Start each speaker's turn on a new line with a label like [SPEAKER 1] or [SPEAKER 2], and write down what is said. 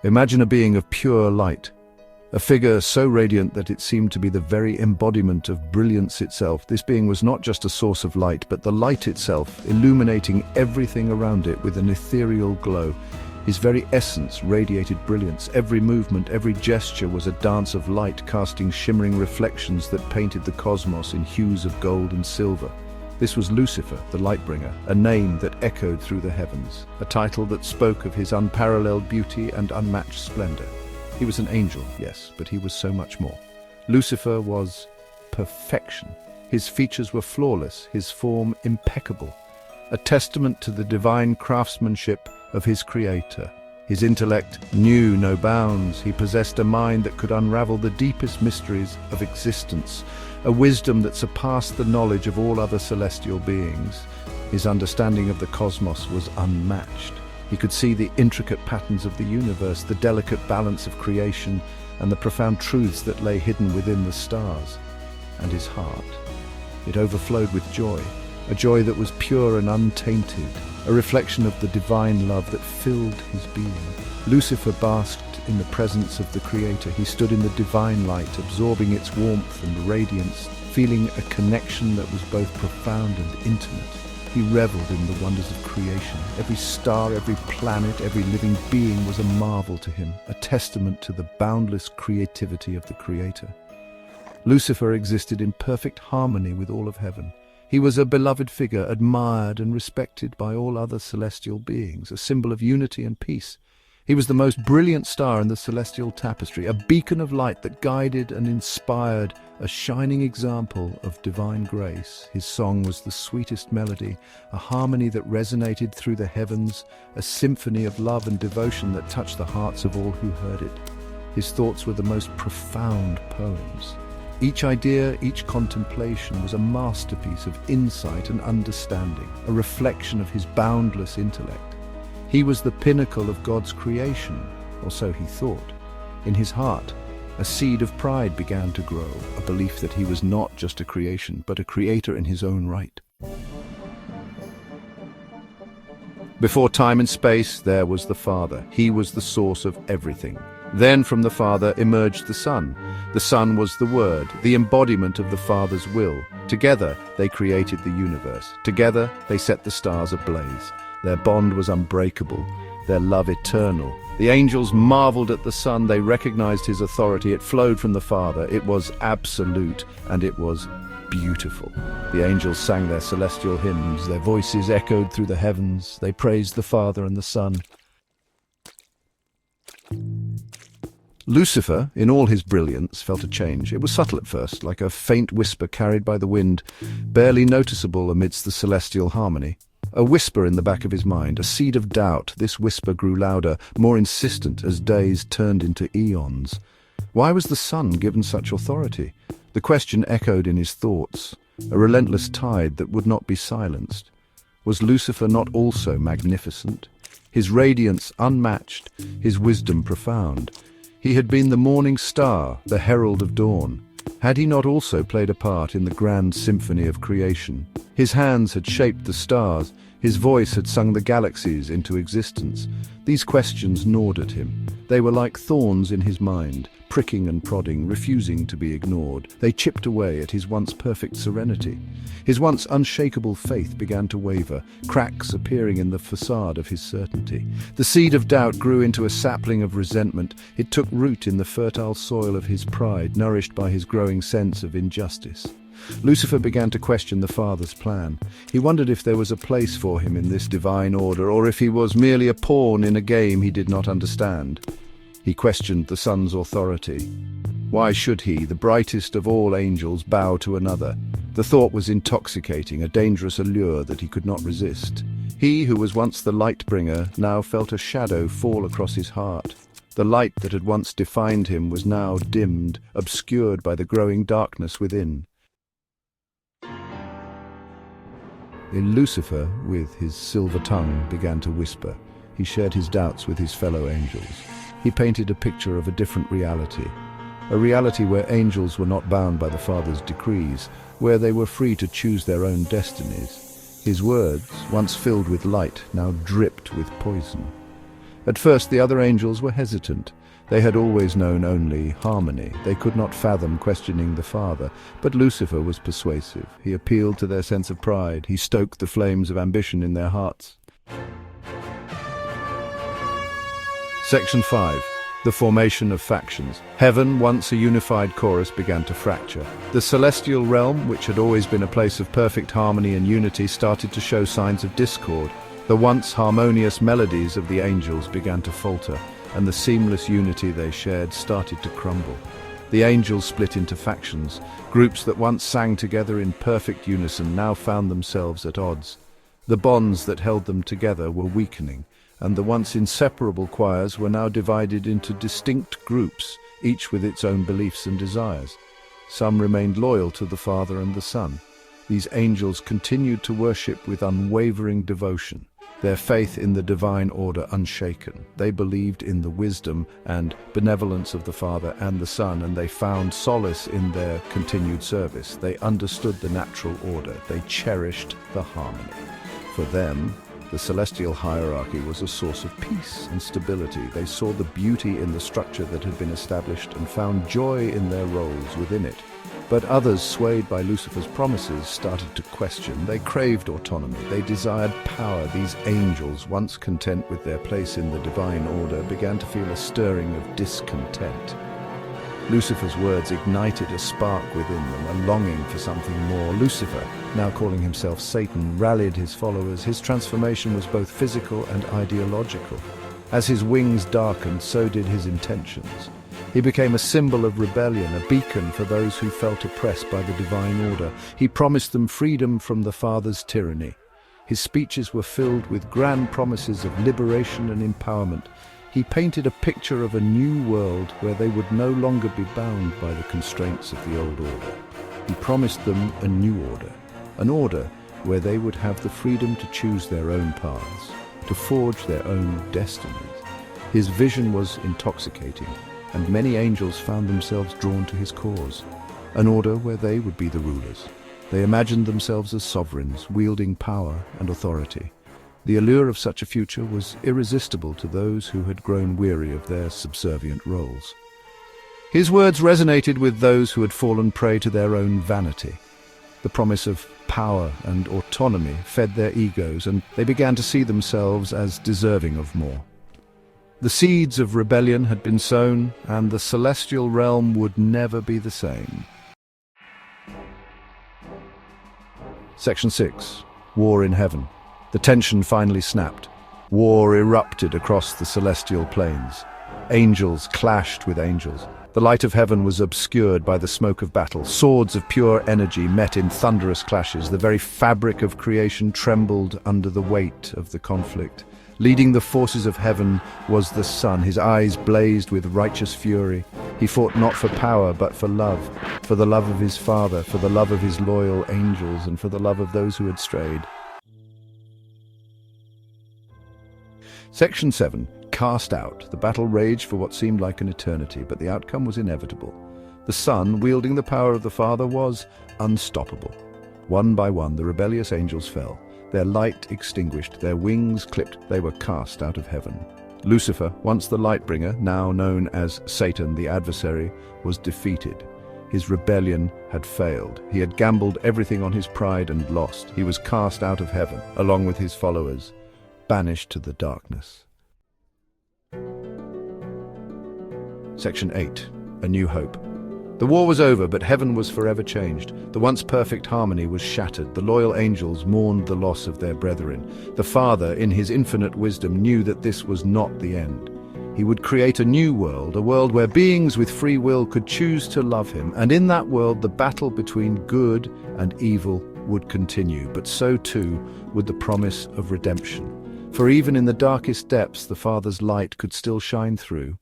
[SPEAKER 1] Imagine a being of pure light, a figure so radiant that it seemed to be the very embodiment of brilliance itself. This being was not just a source of light, but the light itself, illuminating everything around it with an ethereal glow. His very essence radiated brilliance. Every movement, every gesture was a dance of light, casting shimmering reflections that painted the cosmos in hues of gold and silver. This was Lucifer, the Lightbringer, a name that echoed through the heavens, a title that spoke of his unparalleled beauty and unmatched splendor. He was an angel, yes, but he was so much more. Lucifer was perfection. His features were flawless, his form impeccable, a testament to the divine craftsmanship of his creator. His intellect knew no bounds. He possessed a mind that could unravel the deepest mysteries of existence, a wisdom that surpassed the knowledge of all other celestial beings. His understanding of the cosmos was unmatched. He could see the intricate patterns of the universe, the delicate balance of creation, and the profound truths that lay hidden within the stars. And his heart, it overflowed with joy, a joy that was pure and untainted, a reflection of the divine love that filled his being. Lucifer basked in the presence of the Creator. He stood in the divine light, absorbing its warmth and radiance, feeling a connection that was both profound and intimate. He reveled in the wonders of creation. Every star, every planet, every living being was a marvel to him, a testament to the boundless creativity of the Creator. Lucifer existed in perfect harmony with all of heaven. He was a beloved figure, admired and respected by all other celestial beings, a symbol of unity and peace. He was the most brilliant star in the celestial tapestry, a beacon of light that guided and inspired, a shining example of divine grace. His song was the sweetest melody, a harmony that resonated through the heavens, a symphony of love and devotion that touched the hearts of all who heard it. His thoughts were the most profound poems. Each idea, each contemplation was a masterpiece of insight and understanding, a reflection of his boundless intellect. He was the pinnacle of God's creation, or so he thought. In his heart, a seed of pride began to grow, a belief that he was not just a creation, but a creator in his own right. Before time and space, there was the Father. He was the source of everything. Then from the Father emerged the Son. The Son was the Word, the embodiment of the Father's will. Together, they created the universe. Together, they set the stars ablaze. Their bond was unbreakable, their love eternal. The angels marveled at the Son. They recognized his authority. It flowed from the Father. It was absolute, and it was beautiful. The angels sang their celestial hymns. Their voices echoed through the heavens. They praised the Father and the Son. Lucifer, in all his brilliance, felt a change. It was subtle at first, like a faint whisper carried by the wind, barely noticeable amidst the celestial harmony. A whisper in the back of his mind, a seed of doubt. This whisper grew louder, more insistent as days turned into eons. Why was the sun given such authority? The question echoed in his thoughts, a relentless tide that would not be silenced. Was Lucifer not also magnificent? His radiance unmatched, his wisdom profound. He had been the morning star, the herald of dawn. Had he not also played a part in the grand symphony of creation? His hands had shaped the stars. His voice had sung the galaxies into existence. These questions gnawed at him. They were like thorns in his mind, pricking and prodding, refusing to be ignored. They chipped away at his once perfect serenity. His once unshakable faith began to waver, cracks appearing in the facade of his certainty. The seed of doubt grew into a sapling of resentment. It took root in the fertile soil of his pride, nourished by his growing sense of injustice. Lucifer began to question the Father's plan. He wondered if there was a place for him in this divine order, or if he was merely a pawn in a game he did not understand. He questioned the Son's authority. Why should he, the brightest of all angels, bow to another? The thought was intoxicating, a dangerous allure that he could not resist. He who was once the light-bringer now felt a shadow fall across his heart. The light that had once defined him was now dimmed, obscured by the growing darkness within. Lucifer, with his silver tongue, began to whisper. He shared his doubts with his fellow angels. He painted a picture of a different reality, a reality where angels were not bound by the Father's decrees, where they were free to choose their own destinies. His words, once filled with light, now dripped with poison. At first the other angels were hesitant. They had always known only harmony. They could not fathom questioning the Father. But Lucifer was persuasive. He appealed to their sense of pride. He stoked the flames of ambition in their hearts. Section 5. The formation of factions. Heaven, once a unified chorus, began to fracture. The celestial realm, which had always been a place of perfect harmony and unity, started to show signs of discord. The once harmonious melodies of the angels began to falter, and the seamless unity they shared started to crumble. The angels split into factions. Groups that once sang together in perfect unison now found themselves at odds. The bonds that held them together were weakening, and the once inseparable choirs were now divided into distinct groups, each with its own beliefs and desires. Some remained loyal to the Father and the Son. These angels continued to worship with unwavering devotion, their faith in the divine order unshaken. They believed in the wisdom and benevolence of the Father and the Son, and they found solace in their continued service. They understood the natural order. They cherished the harmony. For them, the celestial hierarchy was a source of peace and stability. They saw the beauty in the structure that had been established and found joy in their roles within it. But others, swayed by Lucifer's promises, started to question. They craved autonomy. They desired power. These angels, once content with their place in the divine order, began to feel a stirring of discontent. Lucifer's words ignited a spark within them, a longing for something more. Lucifer, now calling himself Satan, rallied his followers. His transformation was both physical and ideological. As his wings darkened, so did his intentions. He became a symbol of rebellion, a beacon for those who felt oppressed by the divine order. He promised them freedom from the Father's tyranny. His speeches were filled with grand promises of liberation and empowerment. He painted a picture of a new world where they would no longer be bound by the constraints of the old order. He promised them a new order, an order where they would have the freedom to choose their own paths, to forge their own destinies. His vision was intoxicating, and many angels found themselves drawn to his cause, an order where they would be the rulers. They imagined themselves as sovereigns, wielding power and authority. The allure of such a future was irresistible to those who had grown weary of their subservient roles. His words resonated with those who had fallen prey to their own vanity. The promise of power and autonomy fed their egos, and they began to see themselves as deserving of more. The seeds of rebellion had been sown, and the celestial realm would never be the same. Section 6. War in Heaven. The tension finally snapped. War erupted across the celestial plains. Angels clashed with angels. The light of heaven was obscured by the smoke of battle. Swords of pure energy met in thunderous clashes. The very fabric of creation trembled under the weight of the conflict. Leading the forces of heaven was the Son. His eyes blazed with righteous fury. He fought not for power, but for the love of his Father, for the love of his loyal angels, and for the love of those who had strayed. Section 7. Cast out. The battle raged for what seemed like an eternity, but the outcome was inevitable. The Son, wielding the power of the Father, was unstoppable. One by one, the rebellious angels fell. Their light extinguished, their wings clipped, they were cast out of heaven. Lucifer, once the light-bringer, now known as Satan the adversary, was defeated. His rebellion had failed. He had gambled everything on his pride and lost. He was cast out of heaven, along with his followers, banished to the darkness. Section 8. A New Hope. The war was over, but heaven was forever changed. The once perfect harmony was shattered. The loyal angels mourned the loss of their brethren. The Father, in his infinite wisdom, knew that this was not the end. He would create a new world, a world where beings with free will could choose to love him, and in that world the battle between good and evil would continue, but so too would the promise of redemption. For even in the darkest depths, the Father's light could still shine through.